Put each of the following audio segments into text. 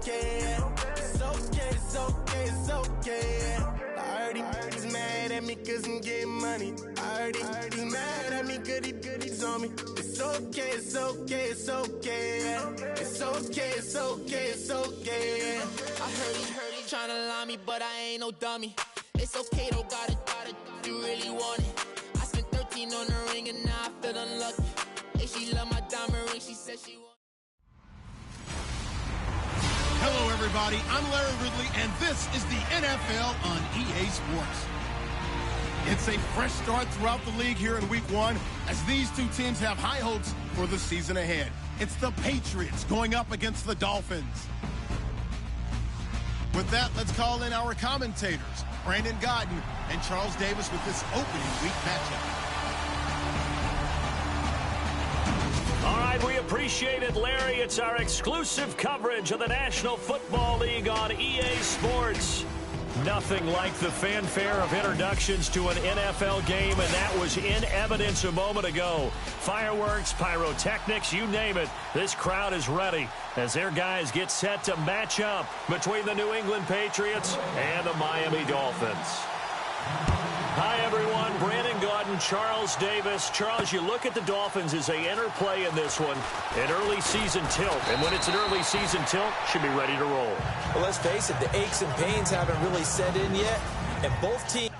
okay. It's okay, it's okay, it's okay. I heard he's mad at me cause I'm getting money. I heard he's mad at me cause he's on me. It's okay, it's okay, it's okay. It's okay, it's okay, it's okay. I heard he tryna lie me, but I ain't no dummy. It's okay though, got it, you really want it. I spent 13 on the ring and now I feel unlucky. Hey, she love my diamond ring, she said she want. Hello, everybody. I'm Larry Ridley, and this is the NFL on EA Sports. It's a fresh start throughout the league here in Week 1 as these two teams have high hopes for the season ahead. It's the Patriots going up against the Dolphins. With that, let's call in our commentators, Brandon Godden and Charles Davis, with this opening week matchup. All right, we appreciate it, Larry. It's our exclusive coverage of the National Football League on EA Sports. Nothing like the fanfare of introductions to an NFL game, and that was in evidence a moment ago. Fireworks, pyrotechnics, you name it. This crowd is ready as their guys get set to match up between the New England Patriots and the Miami Dolphins. Hi, everyone. Brandon Godden, Charles Davis. Charles, you look at the Dolphins as they enter play in this one, an early season tilt. And when it's an early season tilt, should be ready to roll. Well, let's face it, the aches and pains haven't really set in yet, and both teams...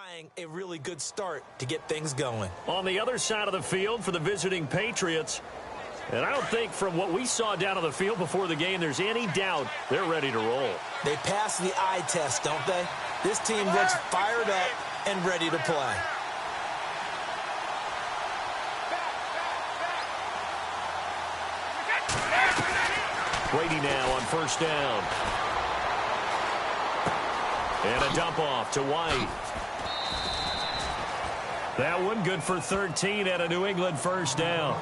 eyeing a really good start to get things going. On the other side of the field for the visiting Patriots, and I don't think from what we saw down on the field before the game there's any doubt they're ready to roll. They pass the eye test, don't they? This team looks fired up and ready to play. Brady now on first down. And a dump off to White. That one good for 13 at a New England first down.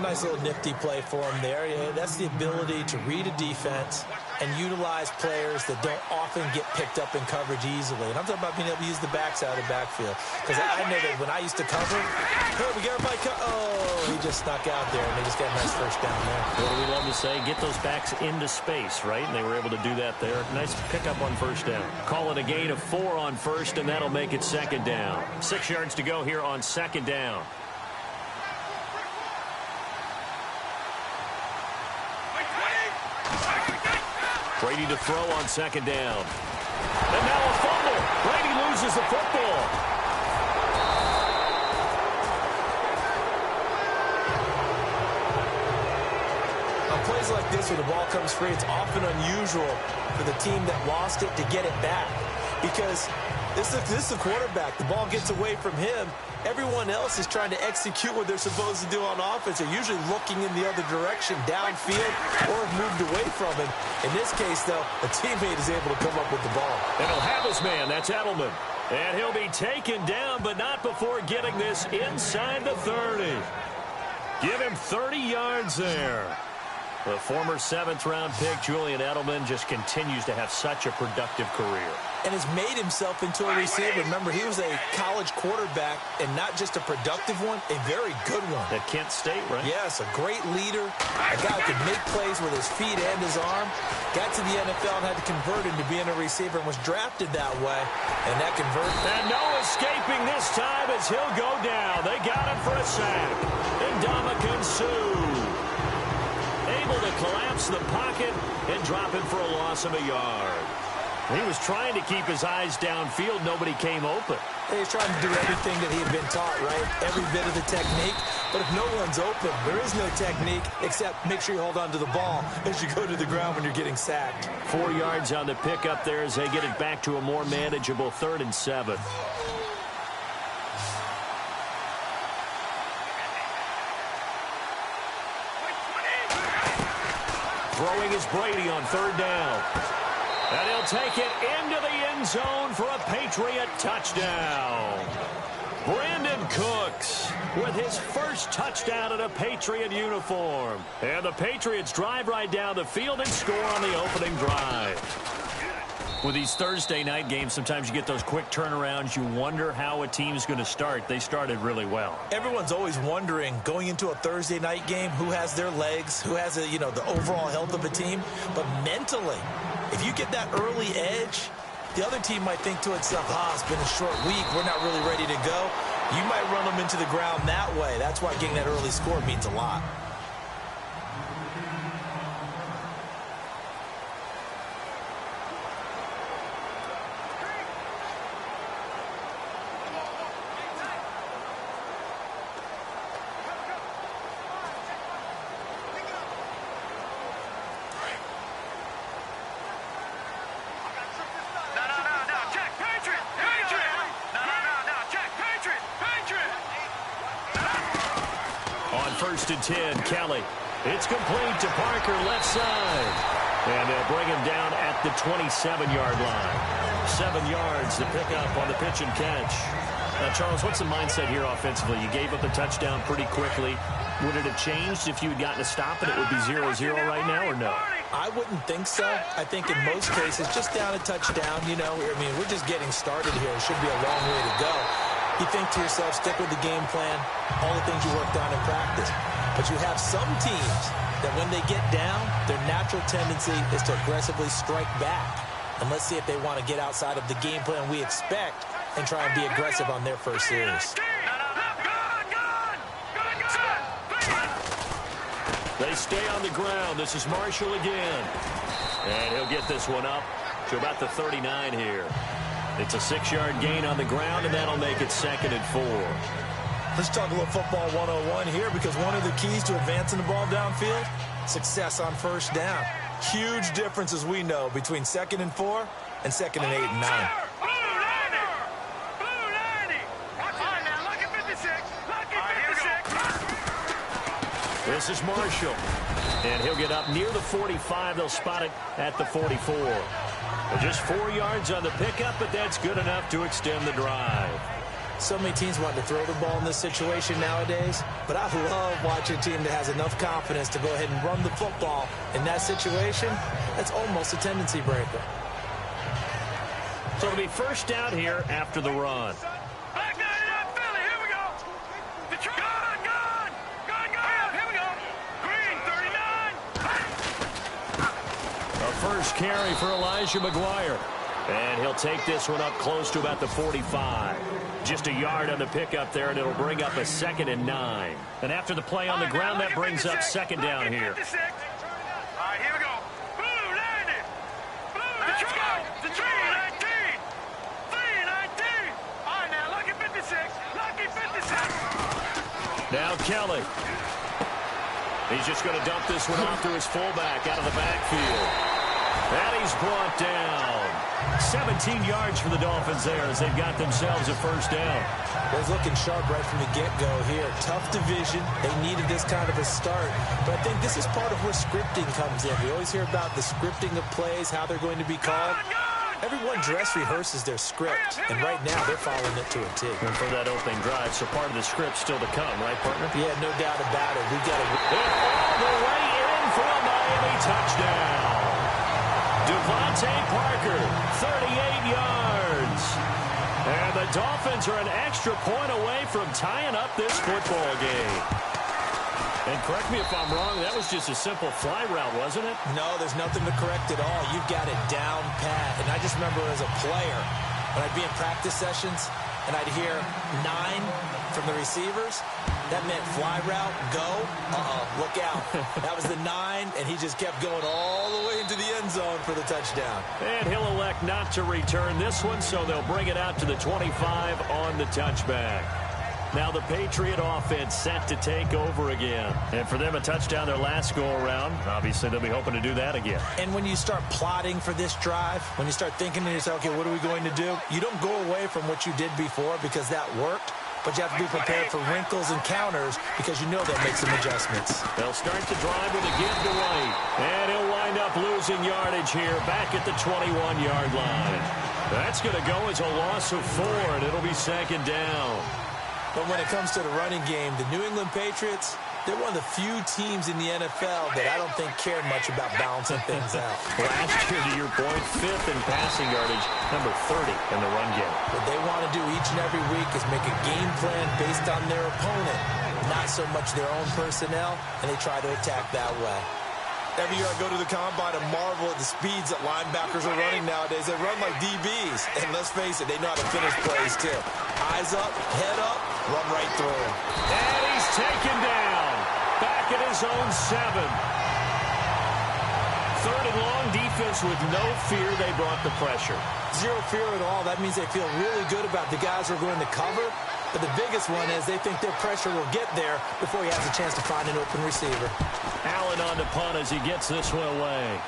Nice little nifty play for him there. Yeah, that's the ability to read a defense and utilize players that don't often get picked up in coverage easily. And I'm talking about being able to use the backside of the backfield. Because I know that when I used to cover, hey, we got everybody oh, he just snuck out there, and they just got a nice first down there. What do we love to say? Get those backs into space, right? And they were able to do that there. Nice pickup on first down. Call it a gain of 4 on first, and that'll make it second down. 6 yards to go here on second down. Brady to throw on second down. And now a fumble. Brady loses the football. On plays like this where the ball comes free, it's often unusual for the team that lost it to get it back. Because this is a quarterback. The ball gets away from him. Everyone else is trying to execute what they're supposed to do on offense. They're usually looking in the other direction, downfield, or have moved away from him. In this case, though, a teammate is able to come up with the ball. And he'll have his man. That's Edelman. And he'll be taken down, but not before getting this inside the 30. Give him 30 yards there. The former 7th-round pick, Julian Edelman, just continues to have such a productive career. And has made himself into a receiver. Remember, he was a college quarterback, and not just a productive one, a very good one. At Kent State, right? Yes, a great leader, a guy who could make plays with his feet and his arm. Got to the NFL and had to convert into being a receiver and was drafted that way. And that converted. And no escaping this time as he'll go down. They got him for a sack. And Ndamukong Suh able to collapse the pocket and drop him for a loss of a yard. He was trying to keep his eyes downfield. Nobody came open. He was trying to do everything that he had been taught, right? Every bit of the technique. But if no one's open, there is no technique except make sure you hold on to the ball as you go to the ground when you're getting sacked. 4 yards on the pickup there as they get it back to a more manageable 3rd and 7. Throwing is Brady on 3rd down. And he'll take it into the end zone for a Patriot touchdown. Brandon Cooks with his first touchdown in a Patriot uniform. And the Patriots drive right down the field and score on the opening drive. With these Thursday night games, sometimes you get those quick turnarounds. You wonder how a team's going to start. They started really well. Everyone's always wondering, going into a Thursday night game, who has their legs, who has, the overall health of a team. But mentally, if you get that early edge, the other team might think to itself, it's been a short week. We're not really ready to go. You might run them into the ground that way. That's why getting that early score means a lot. First and 10, Kelly. It's complete to Parker, left side. And they'll bring him down at the 27-yard line. 7 yards to pick up on the pitch and catch. Now, Charles, what's the mindset here offensively? You gave up the touchdown pretty quickly. Would it have changed if you had gotten a stop and it would be 0-0 right now, or no? I wouldn't think so. I think in most cases, just down a touchdown, we're just getting started here. It should be a long way to go. You think to yourself, stick with the game plan, all the things you worked on in practice. But you have some teams that when they get down, their natural tendency is to aggressively strike back. And let's see if they want to get outside of the game plan we expect and try and be aggressive on their first series. They stay on the ground. This is Marshall again. And he'll get this one up to about the 39 here. It's a 6-yard gain on the ground, and that'll make it 2nd and 4. Let's talk a little football 101 here, because one of the keys to advancing the ball downfield, success on first down. Huge difference, as we know, between 2nd and 4 and 2nd and 8 and 9. This is Marshall, and he'll get up near the 45. They'll spot it at the 44. Just 4 yards on the pickup, but that's good enough to extend the drive. So many teams want to throw the ball in this situation nowadays, but I love watching a team that has enough confidence to go ahead and run the football. In that situation, that's almost a tendency breaker. So it'll be first down here after the run. First carry for Elijah McGuire. And he'll take this one up close to about the 45. Just a yard on the pickup there, and it'll bring up a 2nd and 9. And after the play on the ground, that brings up 2nd down here. All right, here we go. Blue 90. Let's go. The 319. 319. All right, now, lucky 56. Lucky 56. Now Kelly. He's just going to dump this one off to his fullback out of the backfield. And he's brought down. 17 yards for the Dolphins there as they've got themselves a first down. They're looking sharp right from the get-go here. Tough division. They needed this kind of a start. But I think this is part of where scripting comes in. We always hear about the scripting of plays, how they're going to be called. Everyone dress rehearses their script, and right now they're following it to a T. And for that opening drive, so part of the script still to come, right, partner? Yeah, no doubt about it. We got to all the way in for a Miami touchdown. Devontae Parker, 38 yards. And the Dolphins are an extra point away from tying up this football game. And correct me if I'm wrong, that was just a simple fly route, wasn't it? No, there's nothing to correct at all. You've got it down pat. And I just remember as a player, when I'd be in practice sessions, and I'd hear 9 from the receivers, that meant fly route, go, look out. That was the 9, and he just kept going all the way into the end zone for the touchdown. And he'll elect not to return this one, so they'll bring it out to the 25 on the touchback. Now the Patriot offense set to take over again. And for them, a touchdown their last go-around. Obviously, they'll be hoping to do that again. And when you start plotting for this drive, when you start thinking to yourself, okay, what are we going to do? You don't go away from what you did before because that worked. But you have to be prepared for wrinkles and counters because you know they'll make some adjustments. They'll start the drive with a give to White. And he'll wind up losing yardage here back at the 21-yard line. That's going to go as a loss of 4, and it'll be second down. But when it comes to the running game, the New England Patriots, they're one of the few teams in the NFL that I don't think care much about balancing things out. Last year, to your point, 5th in passing yardage, number 30 in the run game. What they want to do each and every week is make a game plan based on their opponent, not so much their own personnel, and they try to attack that way. Every year I go to the combine and marvel at the speeds that linebackers are running nowadays. They run like DBs, and let's face it, they know how to finish plays too. Eyes up, head up, run right through him. And he's taken down. Back at his own 7. 3rd and long, defense with no fear. They brought the pressure. Zero fear at all. That means they feel really good about the guys who are going to cover. But the biggest one is they think their pressure will get there before he has a chance to find an open receiver. Allen on the punt as he gets this one away.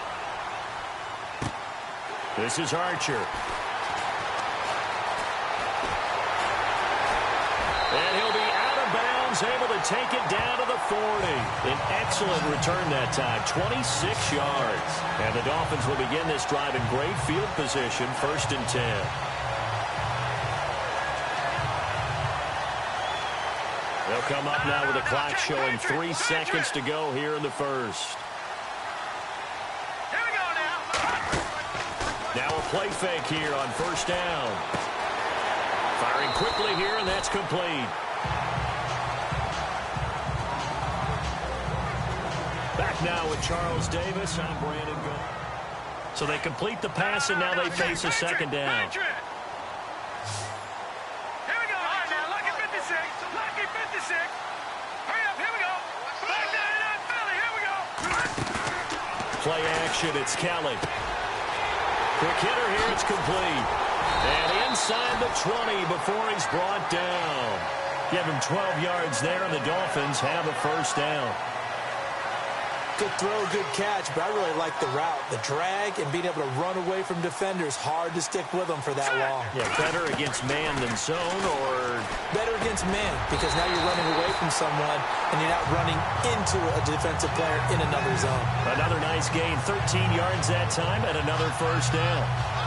This is Archer. And he'll be out of bounds, able to take it down to the 40. An excellent return that time, 26 yards. And the Dolphins will begin this drive in great field position, 1st and 10. They'll come up now with the clock showing 3 seconds to go here in the first. Here we go now. Now a play fake here on 1st down. Firing quickly here, and that's complete. Back now with Charles Davis. I'm Brandon Go. So they complete the pass, and now they face a second down. Here we go. All right, now, lucky 56. Lucky 56. Hurry up, here we go. Back 99 Philly, here we go. Play action, it's Kelly. Quick hitter here, it's complete. And inside the 20 before he's brought down. Give him 12 yards there, and the Dolphins have a 1st down. Good throw, good catch, but I really like the route. The drag and being able to run away from defenders, hard to stick with them for that long. Yeah, better against man than zone, or better against man, because now you're running away from someone and you're not running into a defensive player in another zone. Another nice gain, 13 yards that time, and another 1st down.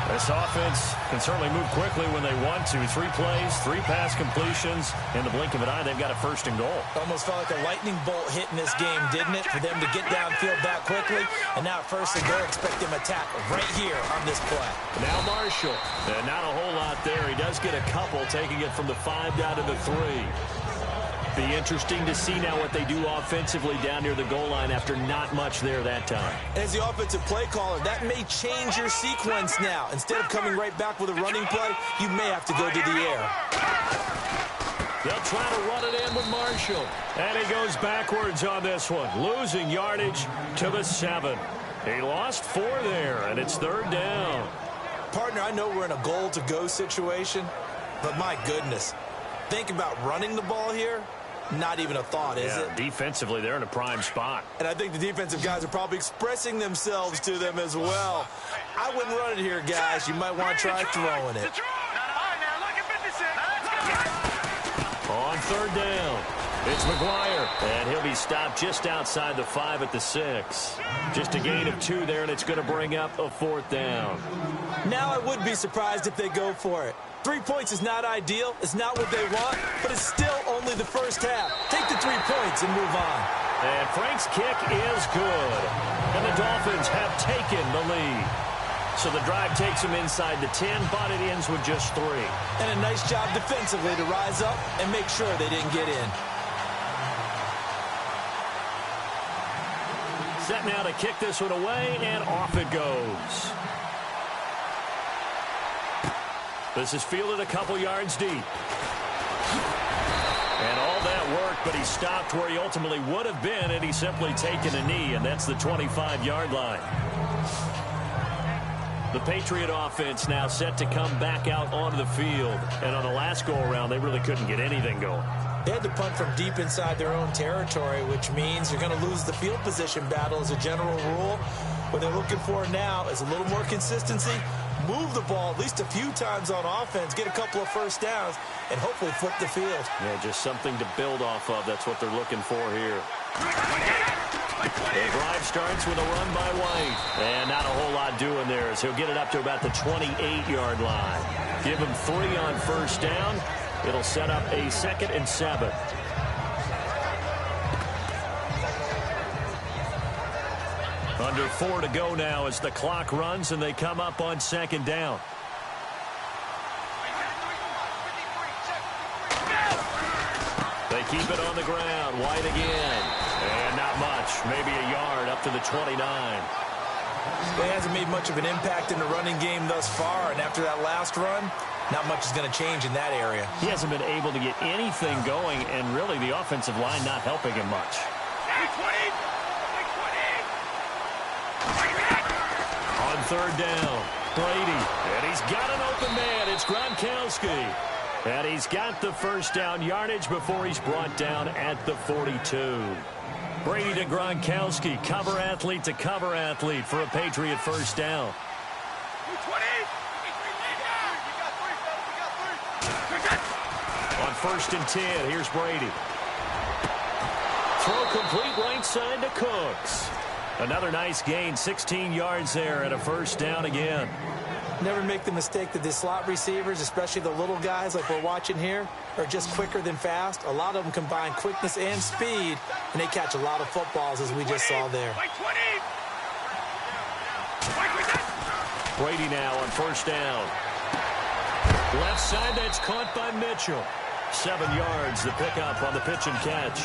This offense can certainly move quickly when they want to. 3 plays, 3 pass completions. In the blink of an eye, they've got a 1st and goal. Almost felt like a lightning bolt hit in this game, didn't it? For them to get downfield that quickly. And now 1st and goal, expect them to attack right here on this play. Now Marshall. Not a whole lot there. He does get a couple, taking it from the 5 down to the 3. Be interesting to see now what they do offensively down near the goal line after not much there that time. As the offensive play caller, that may change your sequence now. Instead of coming right back with a running play, you may have to go to the air. They'll try to run it in with Marshall. And he goes backwards on this one, losing yardage to the 7. He lost 4 there, and it's 3rd down. Partner, I know we're in a goal-to-go situation, but my goodness, think about running the ball here. Not even a thought, is it? Defensively, they're in a prime spot. And I think the defensive guys are probably expressing themselves to them as well. I wouldn't run it here, guys. You might want to try throwing it. On 3rd down, it's McGuire. And he'll be stopped just outside the 5 at the 6. Just a gain of 2 there, and it's going to bring up a 4th down. Now I would be surprised if they go for it. 3 points is not ideal. It's not what they want, but it's still only the first half. Take the 3 points and move on. And Frank's kick is good. And the Dolphins have taken the lead. So the drive takes them inside the 10, but it ends with just 3. And a nice job defensively to rise up and make sure they didn't get in. Set now to kick this one away, and off it goes. This is fielded a couple yards deep. And all that work, but he stopped where he ultimately would have been had he simply taken a knee, and that's the 25-yard line. The Patriot offense now set to come back out onto the field. And on the last go-around, they really couldn't get anything going. They had to punt from deep inside their own territory, which means you're going to lose the field position battle as a general rule. What they're looking for now is a little more consistency, move the ball at least a few times on offense, get a couple of first downs, and hopefully flip the field. Yeah, just something to build off of. That's what they're looking for here. The drive starts with a run by White. And not a whole lot doing there as he'll get it up to about the 28-yard line. Give him 3 on first down. It'll set up a 2nd and 7. Under 4 to go now as the clock runs and they come up on 2nd down. They keep it on the ground. White again. And not much. Maybe a yard up to the 29. He hasn't made much of an impact in the running game thus far, and after that last run, not much is going to change in that area. He hasn't been able to get anything going, and really the offensive line not helping him much. On 3rd down, Brady, and he's got an open man. It's Gronkowski. And he's got the first down yardage before he's brought down at the 42. Brady to Gronkowski, cover athlete to cover athlete for a Patriot first down. On 1st and 10, here's Brady. Throw complete right side to Cooks. Another nice gain, 16 yards there and a first down again. Never make the mistake that the slot receivers, especially the little guys like we're watching here, are just quicker than fast. A lot of them combine quickness and speed, and they catch a lot of footballs, as we just saw there. Brady now on first down. Left side, that's caught by Mitchell. 7 yards, the pickup on the pitch and catch.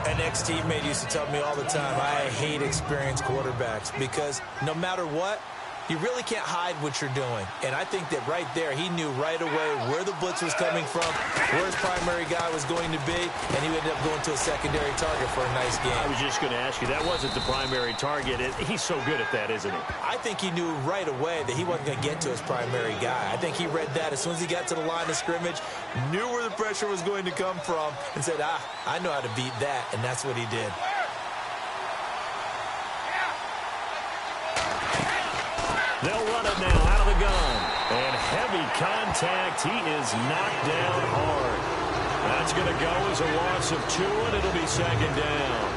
An ex-teammate used to tell me all the time, I hate experienced quarterbacks because no matter what, you really can't hide what you're doing. And I think that right there, he knew right away where the blitz was coming from, where his primary guy was going to be, and he ended up going to a secondary target for a nice game. I was just going to ask you, that wasn't the primary target. He's so good at that, isn't he? I think he knew right away that he wasn't going to get to his primary guy. I think he read that as soon as he got to the line of scrimmage, knew where the pressure was going to come from, and said, I know how to beat that, and that's what he did. They'll run it now out of the gun. And heavy contact. He is knocked down hard. That's going to go as a loss of 2, and it'll be 2nd down.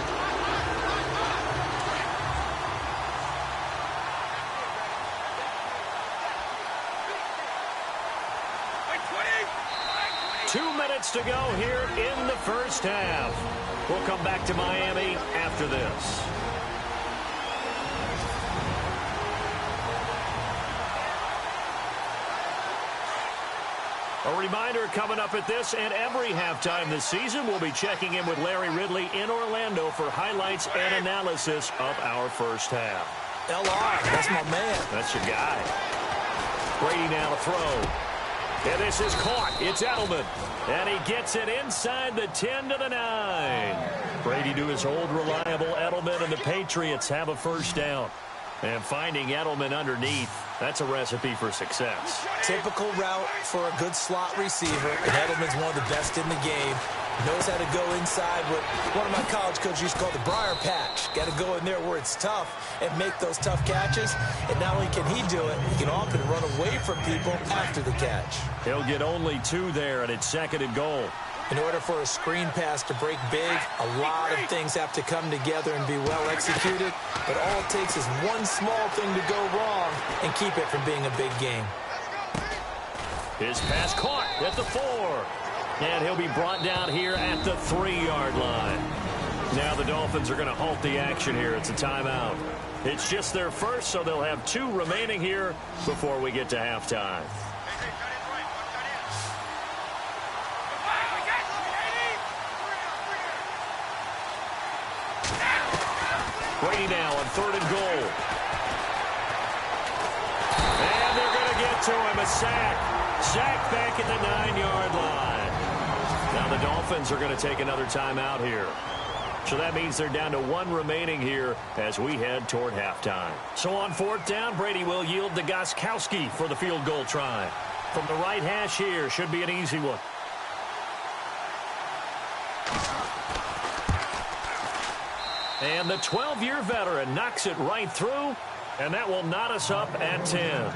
Two minutes to go here in the first half. We'll come back to Miami after this. A reminder coming up at this and every halftime this season, we'll be checking in with Larry Ridley in Orlando for highlights and analysis of our first half. LR, that's my man. That's your guy. Brady now to throw. And this is caught. It's Edelman. And he gets it inside the 10 to the 9. Brady to his old reliable Edelman, and the Patriots have a first down. And finding Edelman underneath, that's a recipe for success. Typical route for a good slot receiver, and Edelman's one of the best in the game. Knows how to go inside what one of my college coaches used to call the briar patch. Got to go in there where it's tough and make those tough catches. And not only can he do it, he can often run away from people after the catch. He'll get only 2 there, and it's 2nd and goal. In order for a screen pass to break big, a lot of things have to come together and be well executed. But all it takes is one small thing to go wrong and keep it from being a big game. His pass caught at the 4. And he'll be brought down here at the 3-yard line. Now the Dolphins are going to halt the action here. It's a timeout. It's just their first, so they'll have 2 remaining here before we get to halftime. Brady now on 3rd and goal. And they're going to get to him. A sack. Sack back at the 9-yard line. Now the Dolphins are going to take another timeout here. So that means they're down to 1 remaining here as we head toward halftime. So on 4th down, Brady will yield to Gostkowski for the field goal try. From the right hash here, should be an easy one. And the 12-year veteran knocks it right through, and that will knot us up at 10.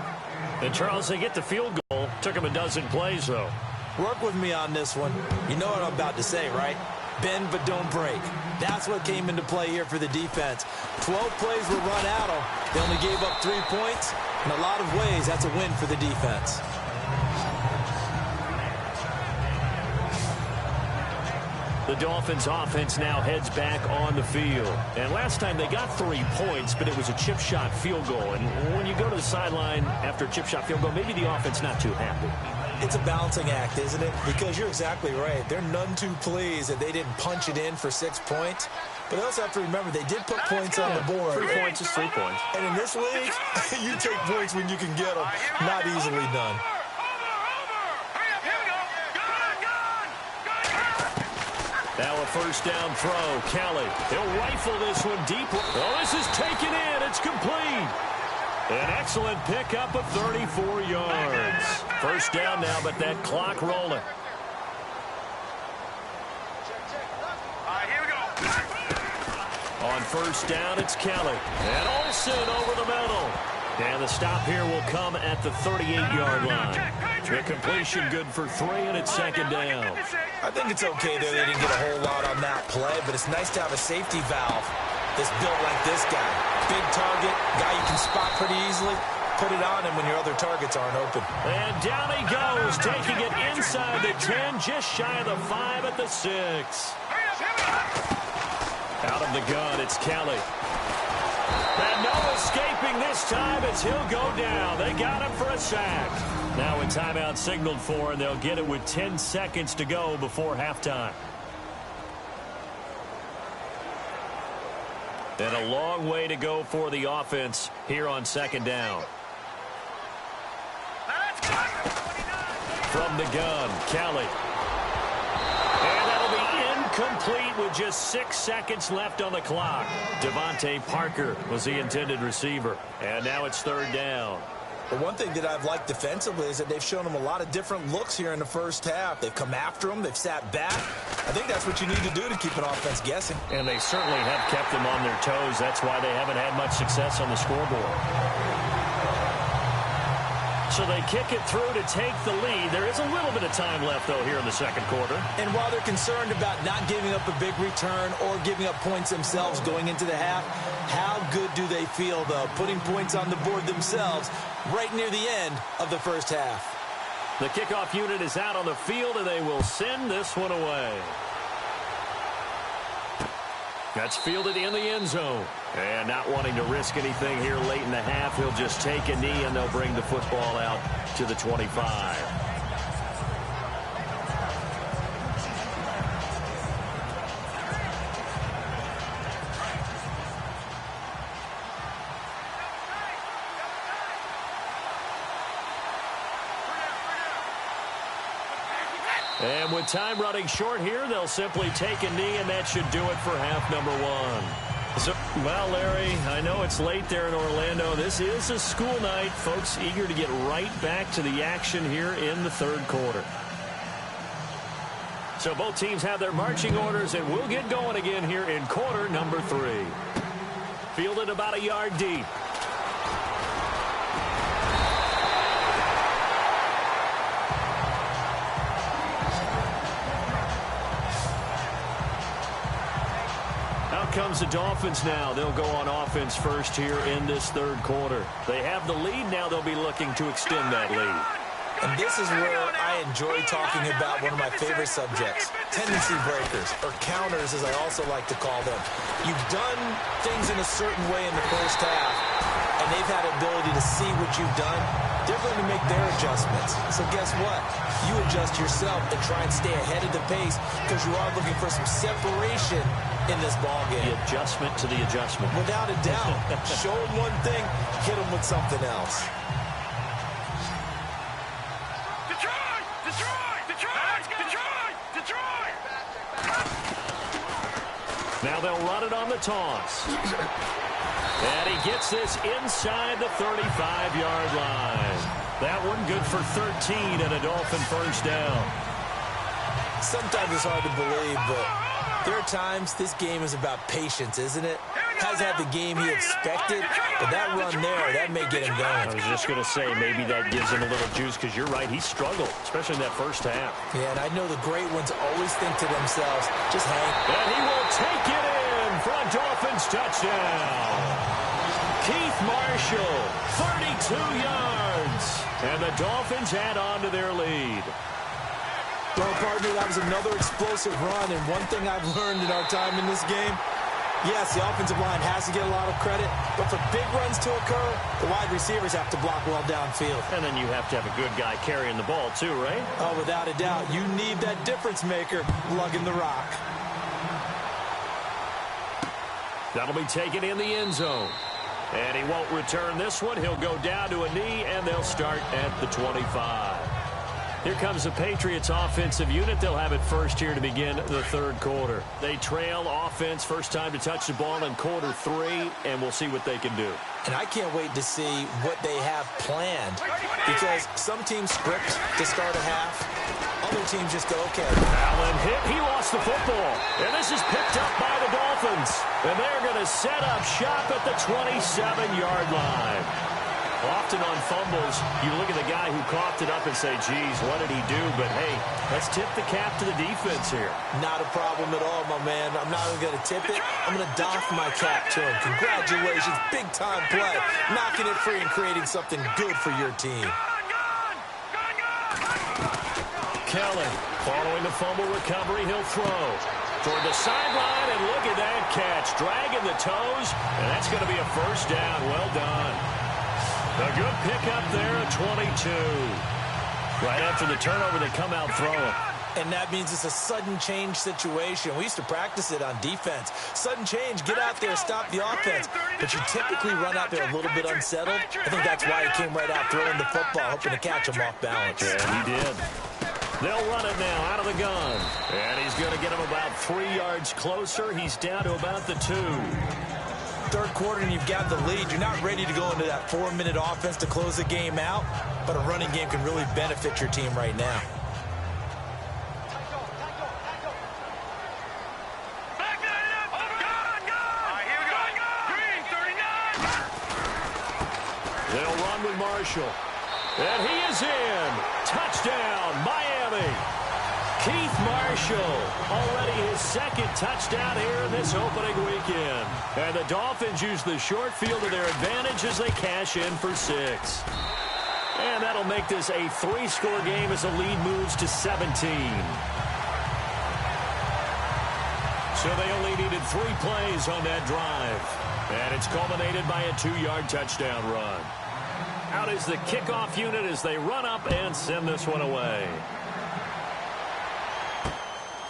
And, Charles, they get the field goal. Took him a dozen plays, though. Work with me on this one. You know what I'm about to say, right? Bend but don't break. That's what came into play here for the defense. 12 plays were run out of. They only gave up 3 points. In a lot of ways, that's a win for the defense. The Dolphins offense now heads back on the field. And last time they got 3 points, but it was a chip shot field goal. And when you go to the sideline after a chip shot field goal, maybe the offense not too happy. It's a balancing act, isn't it? Because you're exactly right. They're none too pleased that they didn't punch it in for 6 points. But they also have to remember they did put points on the board. 3 points is 3 points. And in this league, you take points when you can get them. Not easily done. Now a 1st down throw. Kelly, he'll rifle this one deep. Oh, this is taken in. It's complete. An excellent pickup of 34 yards. 1st down now, but that clock rolling. Here we go. On 1st down, it's Kelly. And Olsen over the middle. And the stop here will come at the 38-yard line. The completion good for 3, and it's 2nd down. I think it's okay there. They didn't get a whole lot on that play, but it's nice to have a safety valve that's built like this guy. Big target, guy you can spot pretty easily. Put it on him when your other targets aren't open. And down he goes, taking it inside the 10, just shy of the 5 at the 6. Out of the gun, it's Kelly. And no escaping this time as he'll go down. They got him for a sack. Now a timeout signaled for, and they'll get it with 10 seconds to go before halftime. And a long way to go for the offense here on 2nd down. From the gun, Kelly. And that'll be incomplete with just 6 seconds left on the clock. Devontae Parker was the intended receiver. And now it's 3rd down. The one thing that I've liked defensively is that they've shown them a lot of different looks here in the 1st half. They've come after them. They've sat back. I think that's what you need to do to keep an offense guessing. And they certainly have kept them on their toes. That's why they haven't had much success on the scoreboard. So they kick it through to take the lead. There is a little bit of time left, though, here in the 2nd quarter. And while they're concerned about not giving up a big return or giving up points themselves going into the half, how good do they feel, though, putting points on the board themselves right near the end of the 1st half? The kickoff unit is out on the field, and they will send this one away. That's fielded in the end zone. And not wanting to risk anything here late in the half, he'll just take a knee, and they'll bring the football out to the 25. And with time running short here, they'll simply take a knee, and that should do it for half number 1. So, well, Larry, I know it's late there in Orlando. This is a school night. Folks eager to get right back to the action here in the 3rd quarter. So both teams have their marching orders, and we'll get going again here in quarter number 3. Fielded about a yard deep. Comes the Dolphins now. They'll go on offense first here in this 3rd quarter. They have the lead. Now they'll be looking to extend that lead. And this is where I enjoy talking about one of my favorite subjects, tendency breakers, or counters as I also like to call them. You've done things in a certain way in the first half, and they've had ability to see what you've done. They're going to make their adjustments. So guess what? You adjust yourself and try and stay ahead of the pace because you are looking for some separation in this ball game. The adjustment to the adjustment. Without a doubt. Show them one thing, hit them with something else. Now they'll run it on the toss. And he gets this inside the 35-yard line. That one good for 13 and a Dolphin first down. Sometimes it's hard to believe, but there are times this game is about patience, isn't it? Hasn't had the game he expected, but that run there, that may get him going. I was just going to say, maybe that gives him a little juice because you're right, he struggled, especially in that first half. Yeah, and I know the great ones always think to themselves, just hang. And he will take it in for a Dolphins touchdown. Keith Marshall, 32 yards. And the Dolphins add on to their lead. Well, partner, that was another explosive run, and one thing I've learned in our time in this game, yes, the offensive line has to get a lot of credit, but for big runs to occur, the wide receivers have to block well downfield. And then you have to have a good guy carrying the ball too, right? Oh, without a doubt. You need that difference maker lugging the rock. That'll be taken in the end zone. And he won't return this one. He'll go down to a knee, and they'll start at the 25. Here comes the Patriots offensive unit. They'll have it first here to begin the third quarter. They trail offense, first time to touch the ball in quarter 3, and we'll see what they can do. And I can't wait to see what they have planned, because some teams script to start a half. Other teams just go, okay. Allen hit. He lost the football. And this is picked up by the Dolphins. And they're going to set up shop at the 27-yard line. Often on fumbles, you look at the guy who coughed it up and say, geez, what did he do? But, hey, let's tip the cap to the defense here. Not a problem at all, my man. I'm not even going to tip it. I'm going to doff my cap to him. Congratulations. Big-time play. Knocking it free and creating something good for your team. Kelly, following the fumble recovery, he'll throw toward the sideline, and look at that catch. Dragging the toes, and that's going to be a first down. Well done. A good pickup there at 22. Right after the turnover, they come out throwing. And that means it's a sudden change situation. We used to practice it on defense. Sudden change, get out there, stop the offense. But you typically run out there a little bit unsettled. I think that's why he came right out throwing the football, hoping to catch him off balance. Yeah, he did. They'll run it now out of the gun. And he's going to get him about 3 yards closer. He's down to about the 2. Third quarter and you've got the lead. You're not ready to go into that 4-minute offense to close the game out, but a running game can really benefit your team right now. They'll run with Marshall. And he is in. Touchdown, Miami. Keith Marshall, already his second touchdown here in this opening weekend. And the Dolphins use the short field to their advantage as they cash in for 6. And that'll make this a 3-score game as the lead moves to 17. So they only needed 3 plays on that drive. And it's culminated by a 2-yard touchdown run. Out is the kickoff unit as they run up and send this one away.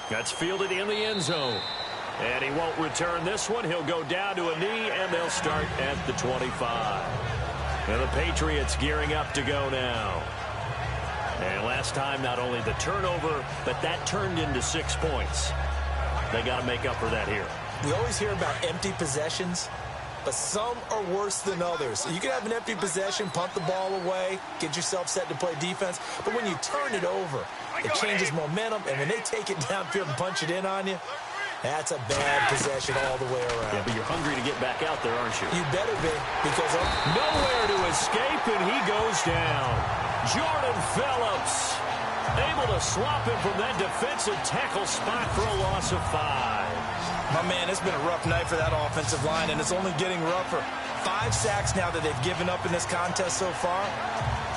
That's fielded in the end zone. And he won't return this one. He'll go down to a knee, and they'll start at the 25. And the Patriots gearing up to go now. And last time, not only the turnover, but that turned into 6 points. They got to make up for that here. We always hear about empty possessions, but some are worse than others. You can have an empty possession, punt the ball away, get yourself set to play defense, but when you turn it over, it changes momentum, and when they take it downfield and punch it in on you, that's a bad possession all the way around. Yeah, but you're hungry to get back out there, aren't you? You better be, because nowhere to escape, and he goes down. Jordan Phillips able to swap him from that defensive tackle spot for a loss of 5. My man, it's been a rough night for that offensive line, and it's only getting rougher. 5 sacks now that they've given up in this contest so far.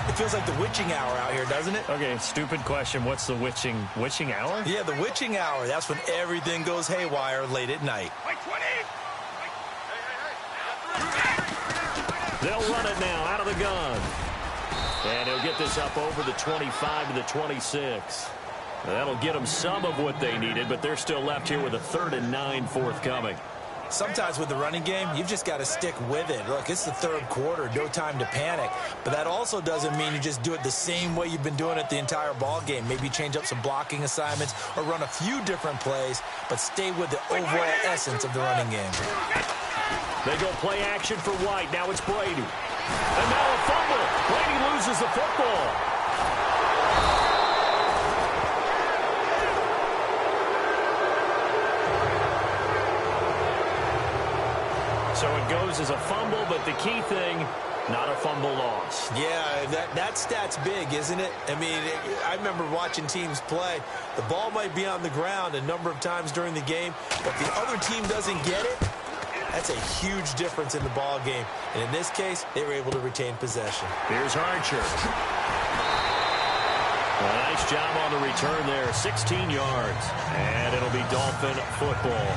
If feels like the witching hour out here, doesn't it? Okay, stupid question. What's the witching hour? Yeah, the witching hour. That's when everything goes haywire late at night. They'll run it now out of the gun. And he'll get this up over the 25 to the 26. That'll get them some of what they needed, but they're still left here with a 3rd and 9 forthcoming. Sometimes with the running game, you've just got to stick with it. Look, it's the 3rd quarter, no time to panic. But that also doesn't mean you just do it the same way you've been doing it the entire ball game. Maybe change up some blocking assignments or run a few different plays, but stay with the overall essence of the running game. They go play action for White. Now it's Brady. And now a fumble. Brady loses the football. So it goes as a fumble, but the key thing, not a fumble loss. Yeah, that stat's big, isn't it? I mean, I remember watching teams play. The ball might be on the ground a number of times during the game, but the other team doesn't get it. That's a huge difference in the ball game. And in this case, they were able to retain possession. Here's Archer. A nice job on the return there, 16 yards. And it'll be Dolphin football.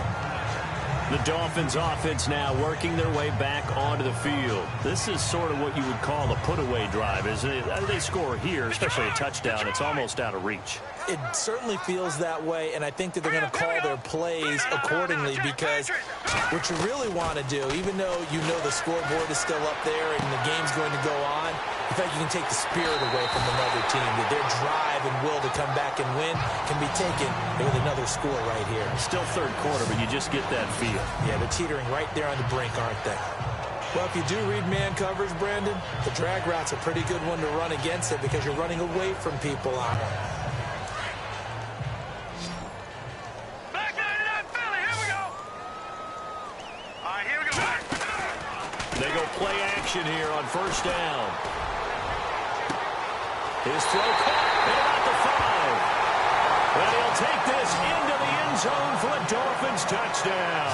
The Dolphins offense now working their way back onto the field. This is sort of what you would call a put-away drive, isn't it? They score here, especially a touchdown. It's almost out of reach. It certainly feels that way, and I think that they're going to call their plays accordingly because what you really want to do, even though you know the scoreboard is still up there and the game's going to go on, in fact, you can take the spirit away from another team, that their drive and will to come back and win can be taken with another score right here. Still 3rd quarter, but you just get that feel. Yeah, they're teetering right there on the brink, aren't they? Well, if you do read man coverage, Brandon, the drag route's a pretty good one to run against it because you're running away from people on it. Back 99 Philly, here we go. All right, here we go. They go play action here on 1st down. His throw caught at about the 5. And he'll take this into the end zone for a Dolphins touchdown.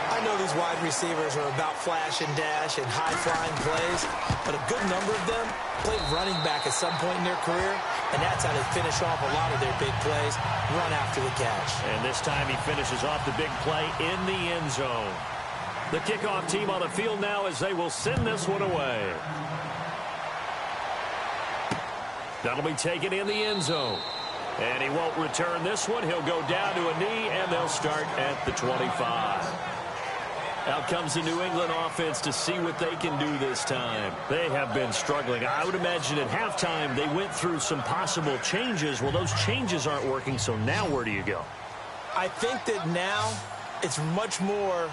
I know these wide receivers are about flash and dash and high-flying plays, but a good number of them played running back at some point in their career, and that's how they finish off a lot of their big plays, run after the catch. And this time he finishes off the big play in the end zone. The kickoff team on the field now as they will send this one away. That'll be taken in the end zone. And he won't return this one. He'll go down to a knee, and they'll start at the 25. Out comes the New England offense to see what they can do this time. They have been struggling. I would imagine at halftime they went through some possible changes. Well, those changes aren't working, so now where do you go? I think that now it's much more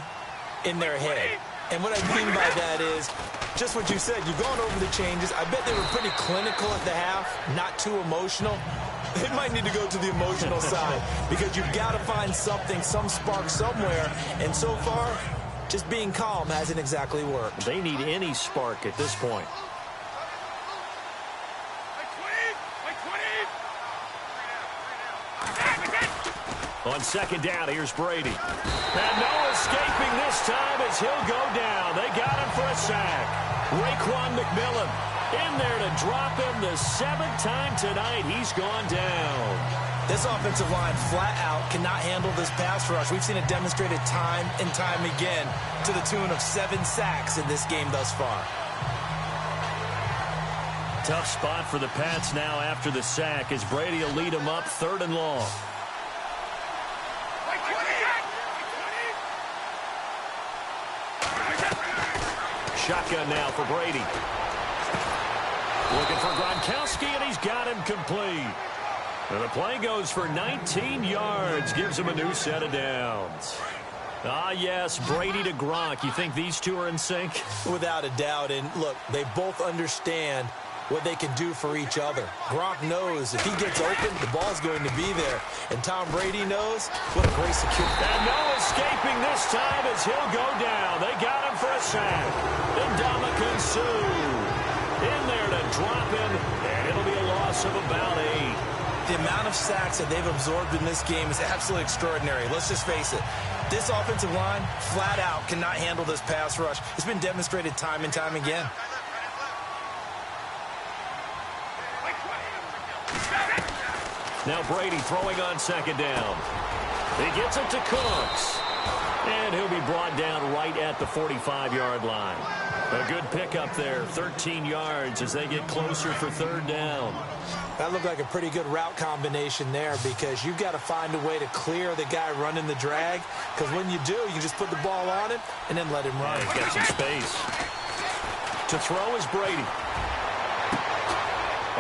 in their head. And what I mean by that is just what you said. You've gone over the changes. I bet they were pretty clinical at the half, not too emotional. They might need to go to the emotional side because you've got to find something, some spark somewhere. And so far, just being calm hasn't exactly worked. They need any spark at this point. On 2nd down, here's Brady. And no escaping this time as he'll go down. They got him for a sack. Raekwon McMillan in there to drop him the 7th time tonight. He's gone down. This offensive line flat out cannot handle this pass rush. We've seen it demonstrated time and time again to the tune of 7 sacks in this game thus far. Tough spot for the Pats now after the sack as Brady will lead them up 3rd and long. Shotgun now for Brady. Looking for Gronkowski, and he's got him complete. And the play goes for 19 yards, gives him a new set of downs. Ah, yes, Brady to Gronk. You think these two are in sync? Without a doubt. And look, they both understand what they can do for each other. Gronk knows if he gets open, the ball's going to be there. And Tom Brady knows what a great security. And no escaping this time as he'll go down. They got him for a sack. Ndamukong Suh in there to drop him, and it'll be a loss of about 8. The amount of sacks that they've absorbed in this game is absolutely extraordinary. Let's just face it. This offensive line, flat out, cannot handle this pass rush. It's been demonstrated time and time again. Now Brady throwing on second down. He gets it to Cooks. And he'll be brought down right at the 45-yard line. A good pickup there, 13 yards as they get closer for third down. That looked like a pretty good route combination there because you've got to find a way to clear the guy running the drag, because when you do, you can just put the ball on him and then let him run. Yeah, he's got some space. To throw is Brady.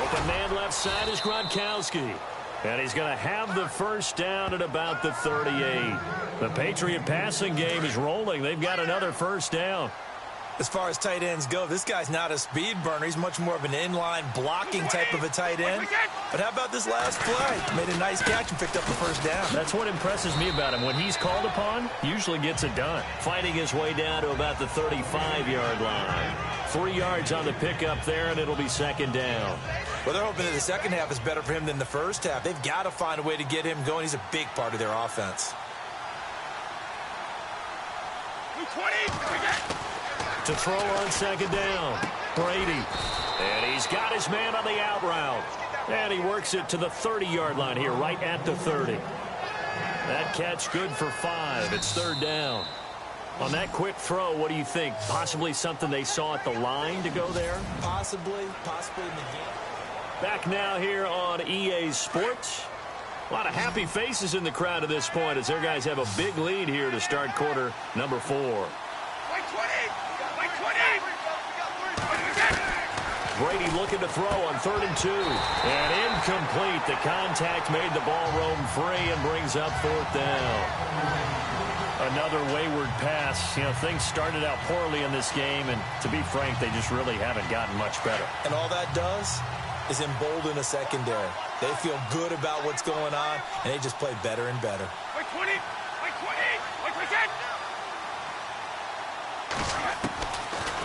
Open man left side is Gronkowski. And he's going to have the first down at about the 38. The Patriot passing game is rolling. They've got another first down. As far as tight ends go, this guy's not a speed burner. He's much more of an inline blocking type of a tight end. But how about this last play? Made a nice catch and picked up the first down. That's what impresses me about him. When he's called upon, usually gets it done. Fighting his way down to about the 35-yard line. 3 yards on the pickup there, and it'll be second down. Well, they're hoping that the second half is better for him than the first half. They've got to find a way to get him going. He's a big part of their offense. To throw on second down, Brady. And he's got his man on the out route. And he works it to the 30-yard line here, right at the 30. That catch good for 5. It's third down. On that quick throw, what do you think? Possibly something they saw at the line to go there? Possibly in the game. Back now here on EA Sports. A lot of happy faces in the crowd at this point as their guys have a big lead here to start quarter number 4. Brady looking to throw on 3rd and 2. And incomplete. The contact made the ball roam free and brings up 4th down. Another wayward pass. You know, things started out poorly in this game, and to be frank, they just really haven't gotten much better. And all that does is embolden a secondary. They feel good about what's going on, and they just play better and better.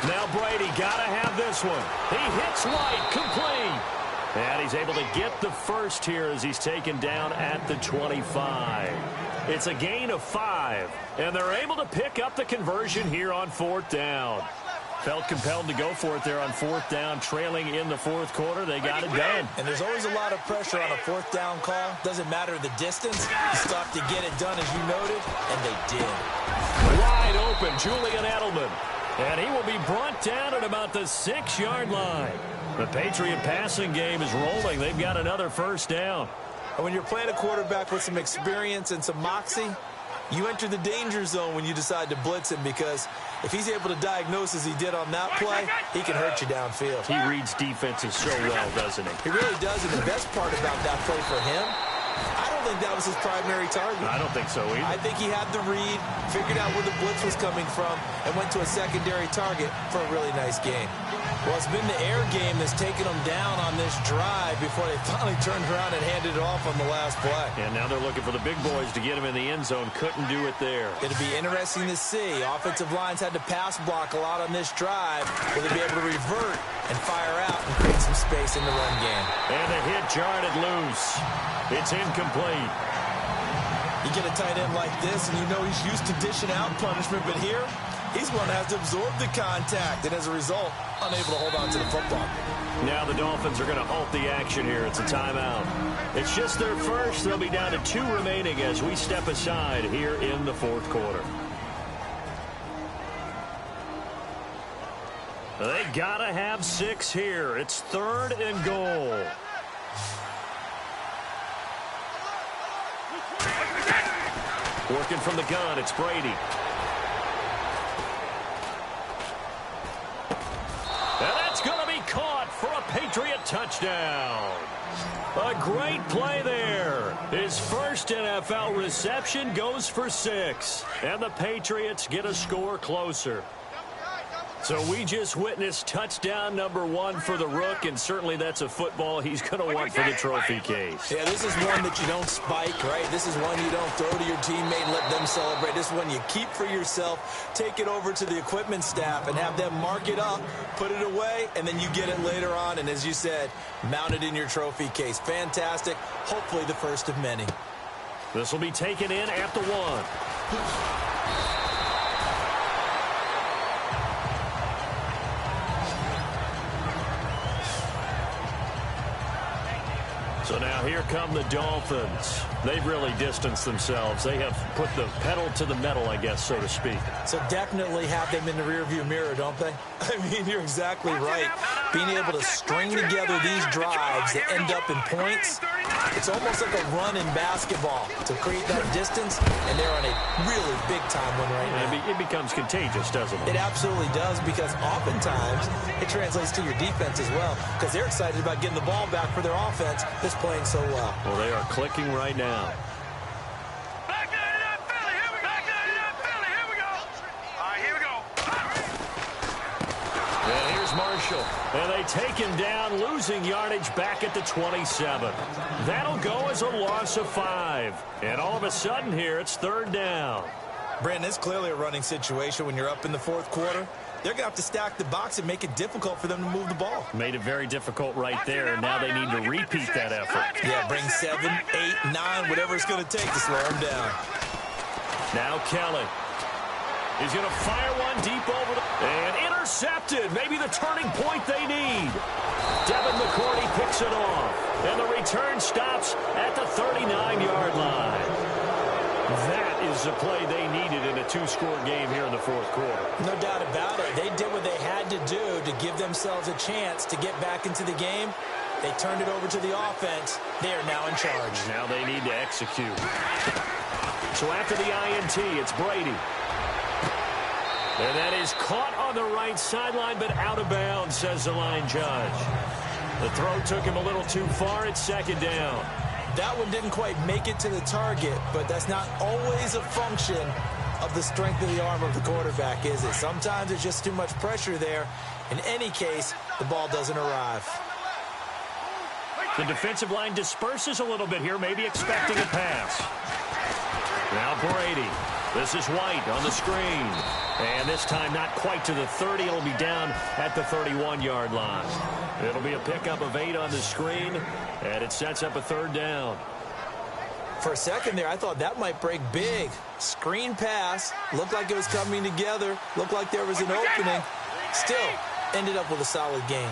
Now Brady got to have this one. He hits right, complete. And he's able to get the first here as he's taken down at the 25. It's a gain of 5, and they're able to pick up the conversion here on 4th down. Felt compelled to go for it there on 4th down, trailing in the 4th quarter. They got it done. And there's always a lot of pressure on a 4th down call. Doesn't matter the distance. You still have to get it done, as you noted, and they did. Wide open, Julian Edelman. And he will be brought down at about the 6-yard line. The Patriot passing game is rolling. They've got another first down. And when you're playing a quarterback with some experience and some moxie, you enter the danger zone when you decide to blitz him, because if he's able to diagnose as he did on that play, he can hurt you downfield. He reads defenses so well, doesn't he? He really does, and the best part about that play for him, I don't think that was his primary target. I don't think so either. I think he had the read, figured out where the blitz was coming from, and went to a secondary target for a really nice game. Well, it's been the air game that's taken them down on this drive before they finally turned around and handed it off on the last play. And now they're looking for the big boys to get him in the end zone. Couldn't do it there. It'll be interesting to see. Offensive lines had to pass block a lot on this drive. Will they be able to revert and fire out and create some space in the run game? And the hit jarred it loose. It's incomplete. You get a tight end like this, and you know he's used to dishing out punishment, but here, he's going to have to absorb the contact, and as a result, unable to hold on to the football. Now the Dolphins are going to halt the action here. It's a timeout. It's just their first. They'll be down to 2 remaining as we step aside here in the 4th quarter. They got to have 6 here. It's 3rd and goal. Working from the gun, it's Brady. And that's going to be caught for a Patriot touchdown. A great play there. His first NFL reception goes for 6. And the Patriots get a score closer. So we just witnessed touchdown number 1 for the Rook, and certainly that's a football he's going to want for the trophy case. Yeah, this is one that you don't spike, right? This is one you don't throw to your teammate and let them celebrate. This is one you keep for yourself, take it over to the equipment staff and have them mark it up, put it away, and then you get it later on. And as you said, mount it in your trophy case. Fantastic. Hopefully the first of many. This will be taken in at the 1. So now here come the Dolphins. They've really distanced themselves. They have put the pedal to the metal, I guess, so to speak. So definitely have them in the rearview mirror, don't they? I mean, you're exactly right. Being able to string together these drives that end up in points, it's almost like a run in basketball to create that distance, and they're on a really big-time one right now. It becomes contagious, doesn't it? It absolutely does, because oftentimes it translates to your defense as well, because they're excited about getting the ball back for their offense that's playing so well. Well, they are clicking right now. And here's Marshall. And they take him down, losing yardage back at the 27. That'll go as a loss of 5. And all of a sudden here, it's 3rd down. Brandon, it's clearly a running situation when you're up in the 4th quarter. They're going to have to stack the box and make it difficult for them to move the ball. Made it very difficult right there. Now they need to repeat that effort. Yeah, bring 7, 8, 9, whatever it's going to take to slow them down. Now Kelly. He's going to fire one deep over and intercepted. Maybe the turning point they need. Devin McCourty picks it off. And the return stops at the 39-yard line. That is the play they needed in a 2-score game here in the 4th quarter. No doubt about it. They did what they had to do to give themselves a chance to get back into the game. They turned it over to the offense. They are now in charge. Now they need to execute. So after the INT, it's Brady. And that is caught on the right sideline, but out of bounds, says the line judge. The throw took him a little too far. It's 2nd down. That one didn't quite make it to the target, but that's not always a function of the strength of the arm of the quarterback, is it? Sometimes there's just too much pressure there. In any case, the ball doesn't arrive. The defensive line disperses a little bit here, maybe expecting a pass. Now Brady. This is White on the screen. And this time not quite to the 30. It'll be down at the 31-yard line. It'll be a pickup of 8 on the screen, and it sets up a 3rd down. For a second there, I thought that might break big. Screen pass. Looked like it was coming together. Looked like there was an opening. Still ended up with a solid gain.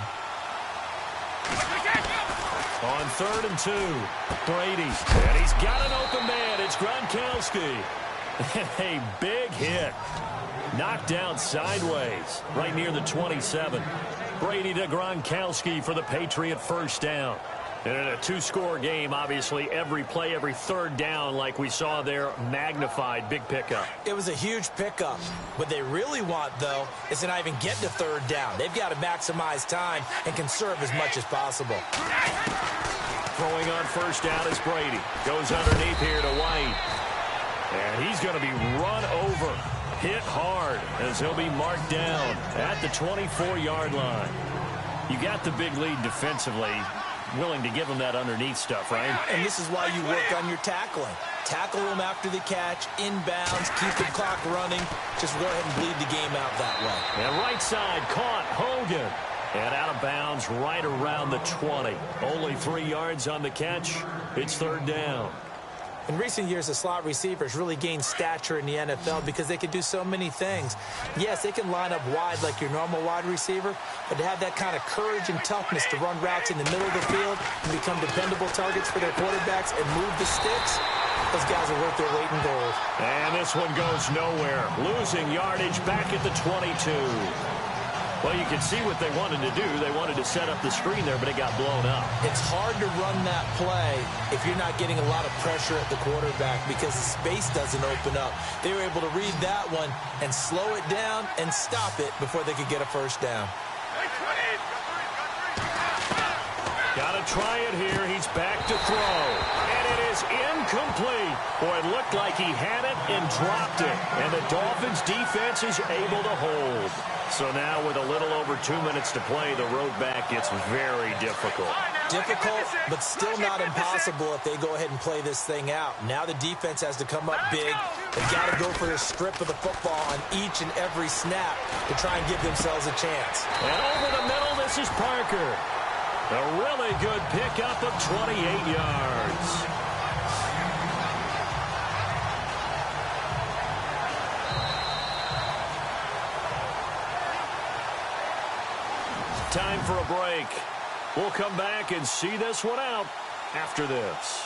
On 3rd and 2, Brady. And he's got an open man. It's Gronkowski. A big hit. Knocked down sideways right near the 27. Brady to Gronkowski for the Patriot 1st down. And in a 2-score game, obviously, every play, every 3rd down, like we saw there, magnified. Big pickup. It was a huge pickup. What they really want, though, is to not even get to 3rd down. They've got to maximize time and conserve as much as possible. Throwing on 1st down is Brady. Goes underneath here to White. And he's going to be run over, hit hard, as he'll be marked down at the 24-yard line. You got the big lead defensively, willing to give him that underneath stuff, right? And this is why you work on your tackling. Tackle him after the catch, inbounds, keep the clock running. Just go ahead and bleed the game out that way. And right side caught, Hogan. And out of bounds right around the 20. Only 3 yards on the catch. It's 3rd down. In recent years, the slot receivers really gained stature in the NFL because they can do so many things. Yes, they can line up wide like your normal wide receiver, but to have that kind of courage and toughness to run routes in the middle of the field and become dependable targets for their quarterbacks and move the sticks, those guys are worth their weight in gold. And this one goes nowhere. Losing yardage back at the 22. Well, you can see what they wanted to do. They wanted to set up the screen there, but it got blown up. It's hard to run that play if you're not getting a lot of pressure at the quarterback because the space doesn't open up. They were able to read that one and slow it down and stop it before they could get a 1st down. Got to try it here. He's back to throw. And it is incomplete. Boy, it looked like he had it and dropped it. And the Dolphins defense is able to hold. So now with a little over 2 minutes to play, the road back gets very difficult. Difficult, but still not impossible if they go ahead and play this thing out. Now the defense has to come up big. They've got to go for a strip of the football on each and every snap to try and give themselves a chance. And over the middle, this is Parker. A really good pickup of 28 yards. Time for a break. We'll come back and see this one out after this.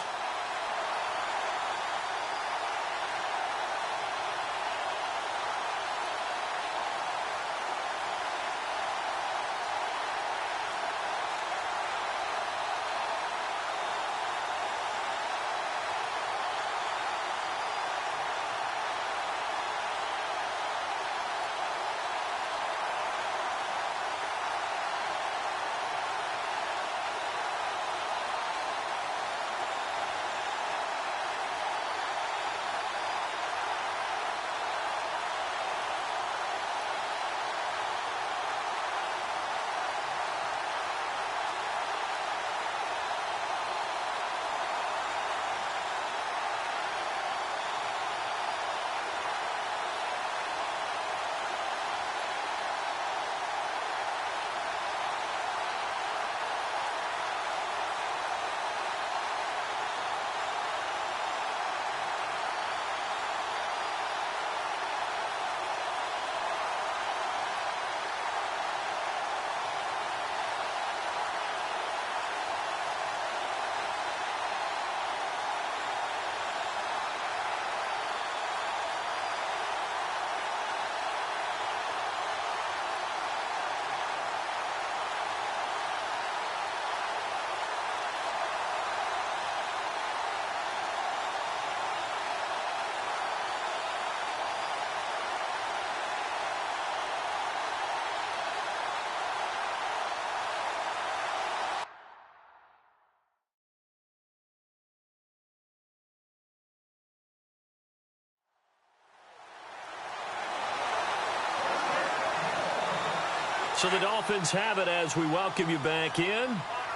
So the Dolphins have it as we welcome you back in.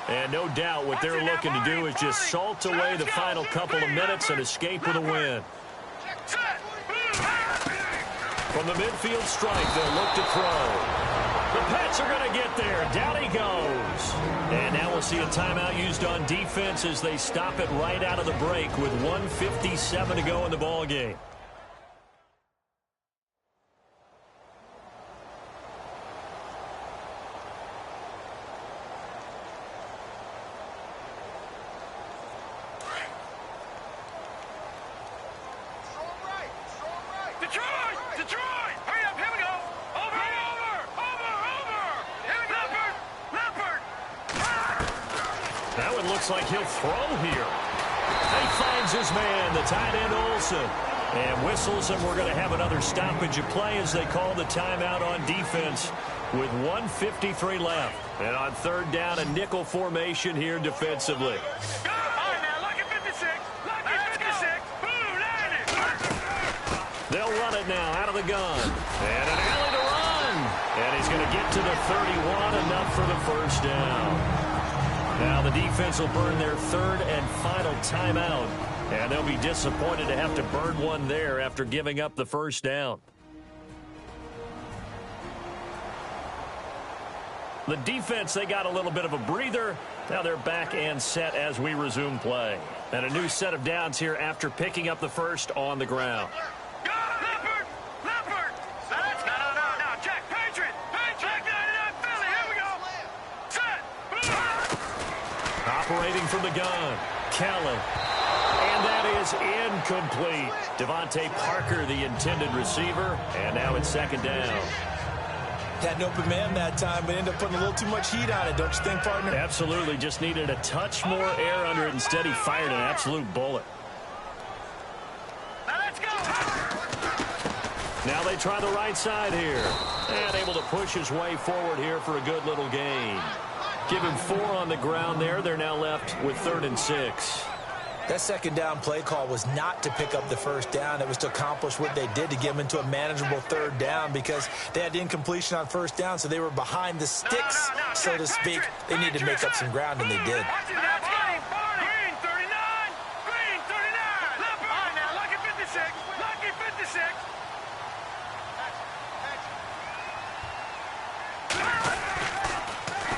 And no doubt what they're looking to do is just salt away the final couple of minutes and escape with a win. From the midfield strike, they'll look to throw. The Pats are going to get there. Down he goes. And now we'll see a timeout used on defense as they stop it right out of the break with 1:57 to go in the ballgame. Like he'll throw here. He finds his man, the tight end Olsen, and whistles, and we're going to have another stoppage of play as they call the timeout on defense with 1:53 left. And on third down, a nickel formation here defensively. They'll run it now out of the gun. And an alley to run. And he's going to get to the 31, enough for the first down. Now the defense will burn their third and final timeout, and they'll be disappointed to have to burn one there after giving up the first down. The defense, they got a little bit of a breather. Now they're back and set as we resume play. And a new set of downs here after picking up the first on the ground. Operating from the gun, Kelly. And that is incomplete. Devontae Parker, the intended receiver. And now it's second down. Had an open man that time, but ended up putting a little too much heat on it, don't you think, partner? Absolutely. Just needed a touch more air under it. Instead, he fired an absolute bullet. Now let's go. Now they try the right side here. And able to push his way forward here for a good little gain. Give him 4 on the ground there. They're now left with 3rd and 6. That second down play call was not to pick up the first down. It was to accomplish what they did to get them into a manageable 3rd down because they had incompletion on first down, so they were behind the sticks, so to speak. They needed to make up some ground, and they did. Green 39. Green 39. All right, now, lucky 56. Lucky 56.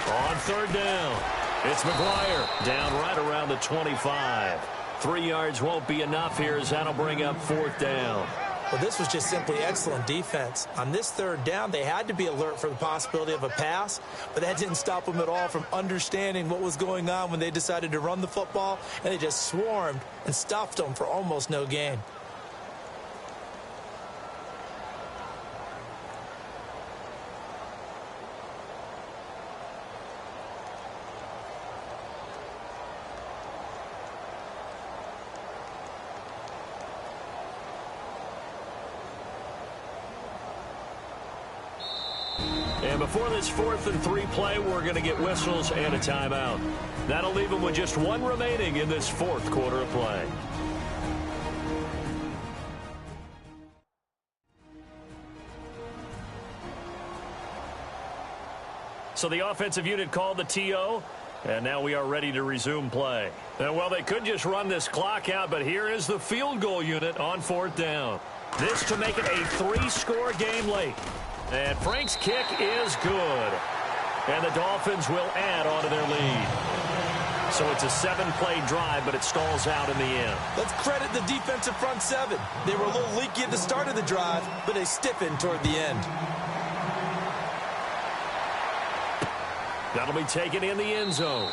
On third down, it's McGuire down right around the 25. 3 yards won't be enough here as that'll bring up 4th down. Well, this was just simply excellent defense. On this third down, they had to be alert for the possibility of a pass, but that didn't stop them at all from understanding what was going on when they decided to run the football, and they just swarmed and stuffed them for almost no gain. And before this 4th and 3 play, we're going to get whistles and a timeout. That'll leave them with just one remaining in this 4th quarter of play. So the offensive unit called the TO, and now we are ready to resume play. And well, they could just run this clock out, but here is the field goal unit on 4th down. This to make it a 3-score game late. And Frank's kick is good. And the Dolphins will add on to their lead. So it's a 7-play drive, but it stalls out in the end. Let's credit the defensive front 7. They were a little leaky at the start of the drive, but they stiffened toward the end. That'll be taken in the end zone.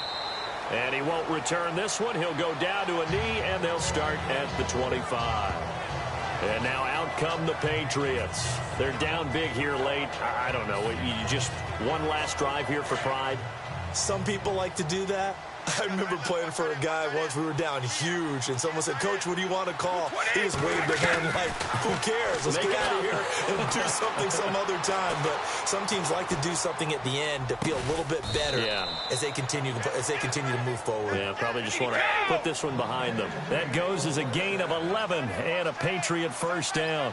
And he won't return this one. He'll go down to a knee, and they'll start at the 25. And now out come the Patriots. They're down big here late. I don't know. You just one last drive here for pride? Some people like to do that. I remember playing for a guy once. We were down huge, and someone said, "Coach, what do you want to call?" He just waved a hand like, "Who cares? Let's get out of here and do something some other time." But some teams like to do something at the end to feel a little bit better as they continue to move forward. Yeah, probably just want to put this one behind them. That goes as a gain of 11 and a Patriot first down.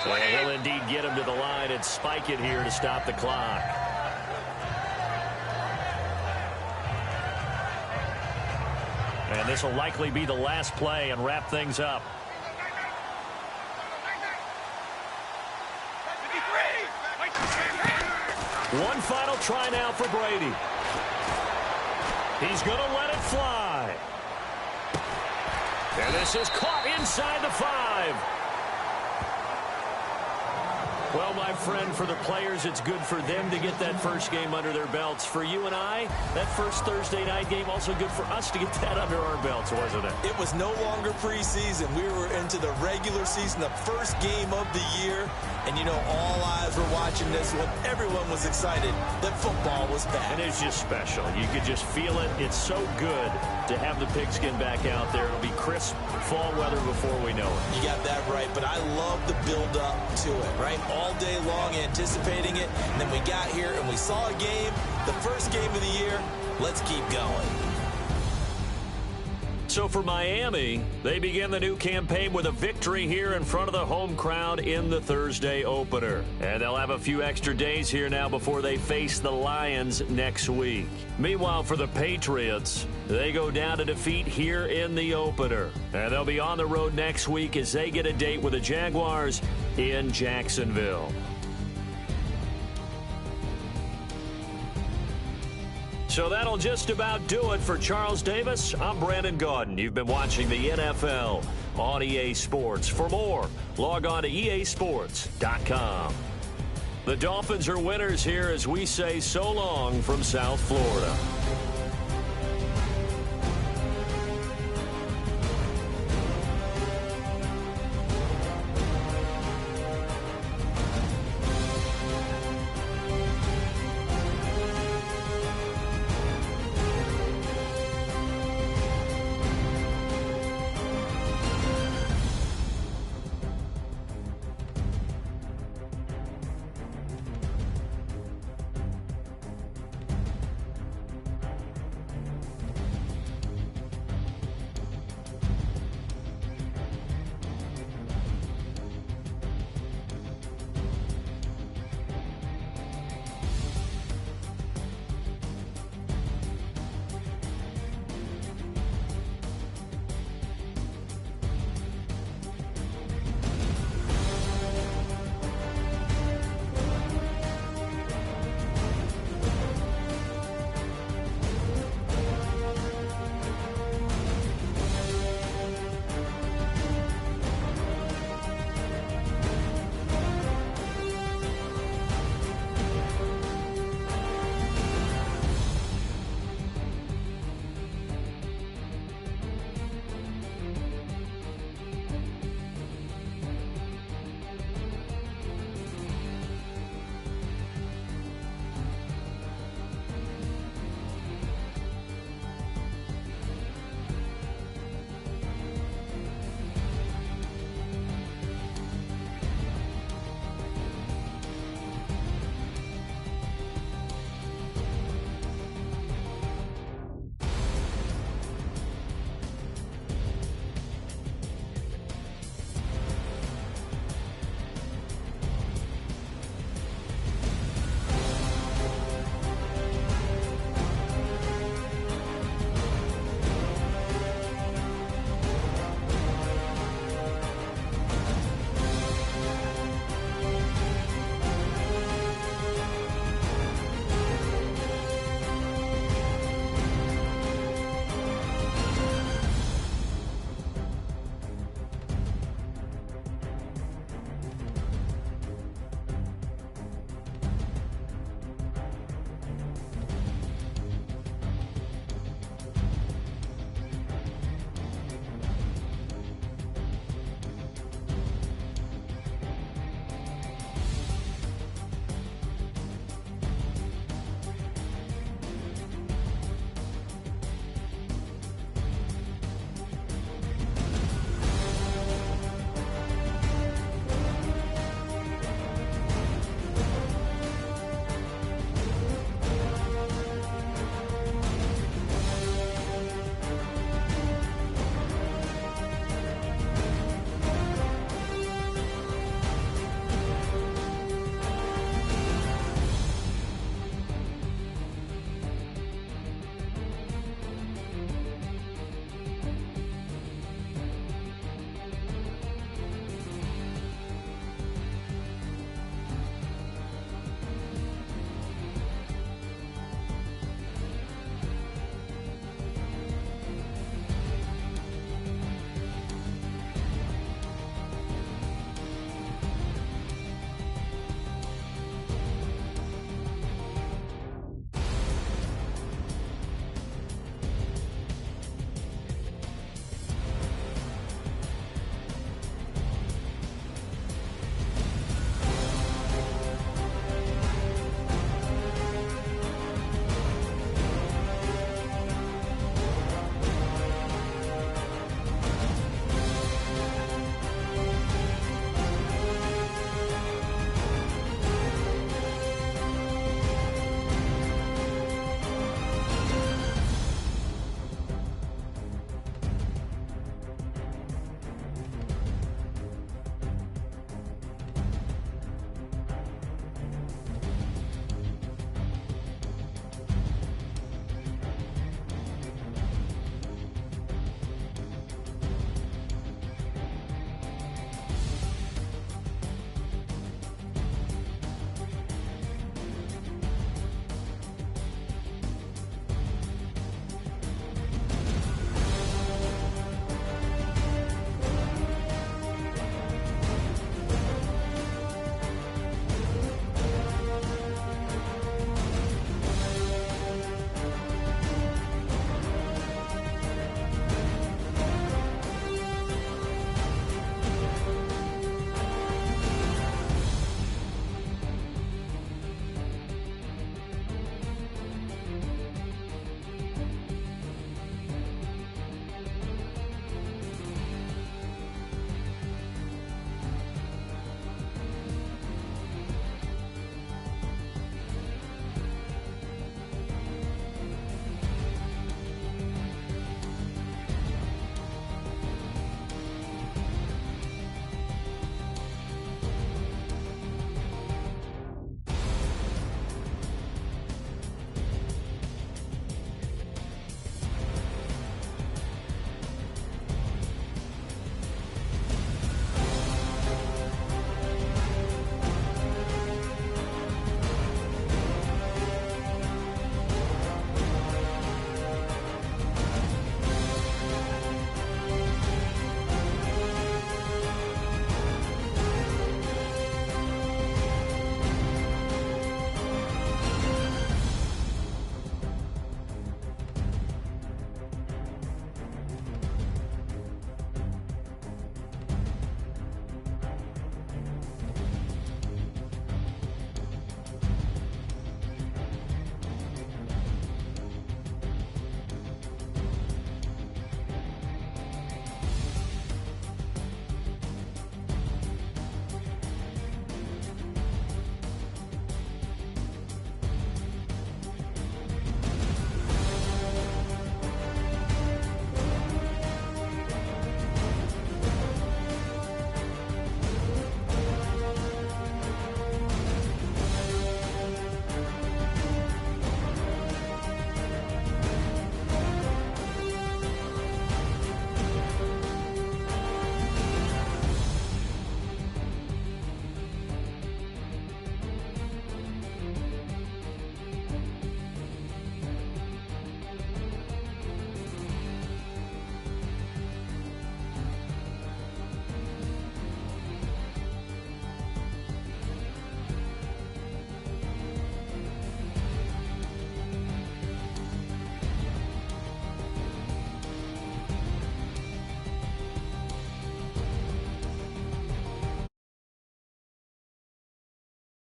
Well, he'll indeed get him to the line and spike it here to stop the clock. And this will likely be the last play and wrap things up. One final try now for Brady. He's going to let it fly. And this is caught inside the 5. Well, my friend, for the players, it's good for them to get that first game under their belts. For you and I, that first Thursday night game, also good for us to get that under our belts, wasn't it? It was no longer preseason. We were into the regular season, the first game of the year. And, you know, all eyes were watching this one. Everyone was excited that football was back. And it's just special. You could just feel it. It's so good to have the pigskin back out there. It'll be crisp fall weather before we know it. You got that right, but I love the build-up to it, right? All day long anticipating it, and then we got here and we saw a game, the first game of the year. Let's keep going. So for Miami, they begin the new campaign with a victory here in front of the home crowd in the Thursday opener. And they'll have a few extra days here now before they face the Lions next week. Meanwhile, for the Patriots, they go down to defeat here in the opener. And they'll be on the road next week as they get a date with the Jaguars in Jacksonville. So that'll just about do it for Charles Davis. I'm Brandon Gaudin. You've been watching the NFL on EA Sports. For more, log on to easports.com. The Dolphins are winners here as we say so long from South Florida.